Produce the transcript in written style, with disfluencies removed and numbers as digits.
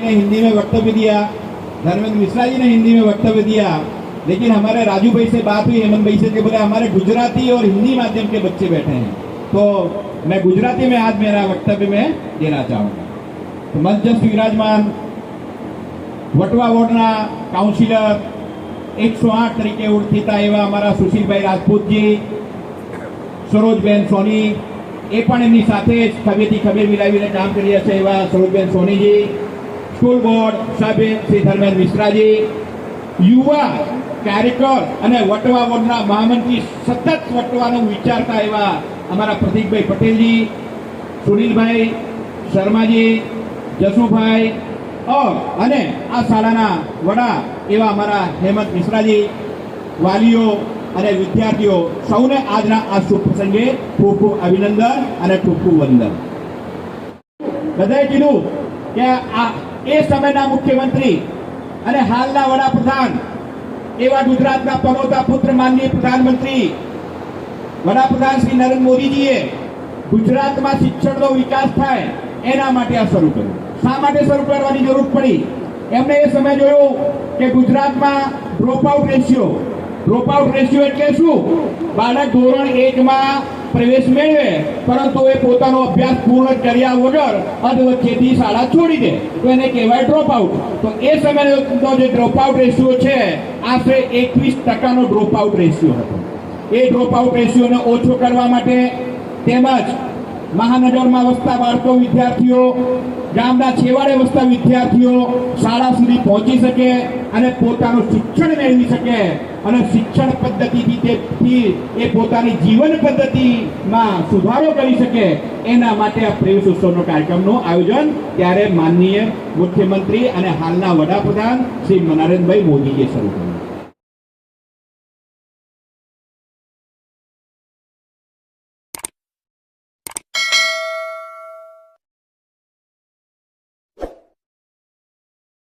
ने हिंदी में वक्तव्य दिया, धर्मेंद्र मिश्रा जी ने हिंदी में वक्तव्य दिया, लेकिन हमारे राजू भाई से बात हुई, हेमंत भाई से, कि बोले हमारे गुजराती और हिंदी माध्यम के बच्चे बैठे हैं, तो मैं गुजराती में आज मेरा वक्तव्य में देना चाहूँगा। तो मंच विराजमान वटवा वोर्डना काउंसिलर 108 तरीके ओळखीता एवा अमारा सुशीलभाई राजपूतजी, सरोजबेन सोनी, ए पण एमनी साथे खभेથી ખભે મિલાવીને કામ કરી રહ્યા છે એવા સરોજબેન સોનીજી, સ્કૂલ બોર્ડ સભ્ય શ્રી ધર્મેન્દ્ર મિશ્રાજી, યુવા કાર્યકર અને વટવા વોર્ડના મહામંત્રી સતત વટવાનું વિચારતા એવા અમારા પ્રતીકભાઈ પટેલજી, સુનિલભાઈ શર્માજી, જસુભાઈ અને આ શાળાના વડા એવા અમારા હેમંત મિશ્રાજી, વાલીઓ અને વિદ્યાર્થીઓ સૌને આજના આ શુભ પ્રસંગે ખૂબ ખૂબ અભિનંદન અને ખૂબ ખૂબ વંદન। બધાએ કીધું કે આ એ સમયના મુખ્યમંત્રી અને હાલના વડાપ્રધાન એવા ગુજરાતના પનોતા પુત્ર માનનીય પ્રધાનમંત્રી વડાપ્રધાન શ્રી નરેન્દ્ર મોદીજીએ ગુજરાતમાં શિક્ષણનો વિકાસ થાય એના માટે આ શરૂ કર્યું। શા માટે શરૂ કરવાની જરૂર પડી? એમણે એ સમય જોયું કે ગુજરાતમાં ડ્રોપઆઉટ રેશિયો એટલે શું? બાળક ધોરણ 1 માં પ્રવેશ મેળવે પરંતુ એ પોતાનો અભ્યાસ પૂર્ણ કર્યા વગર અધવચ્ચેથી શાળા છોડી દે તો એને કહેવાય ડ્રોપઆઉટ। તો એ સમયનો જે ડ્રોપઆઉટ રેશિયો છે આશરે 21% ડ્રોપઆઉટ રેશિયો હતો। એ ડ્રોપઆઉટ રેશિયોને ઓછો કરવા માટે તેમજ મહાનગરમાં વસતા બાળકો વિદ્યાર્થીઓ, ગામના છેવાડે વસતા વિદ્યાર્થીઓ શાળા સુધી પહોંચી શકે અને પોતાનું શિક્ષણ મેળવી શકે અને શિક્ષણ પદ્ધતિથી એ પોતાની જીવન પદ્ધતિમાં સુધારો કરી શકે એના માટે આ પ્રવેશ ઉત્સવનો કાર્યક્રમનું આયોજન ત્યારે માનનીય મુખ્યમંત્રી અને હાલના વડાપ્રધાન શ્રી નરેન્દ્રભાઈ મોદીએ શરૂ કર્યું।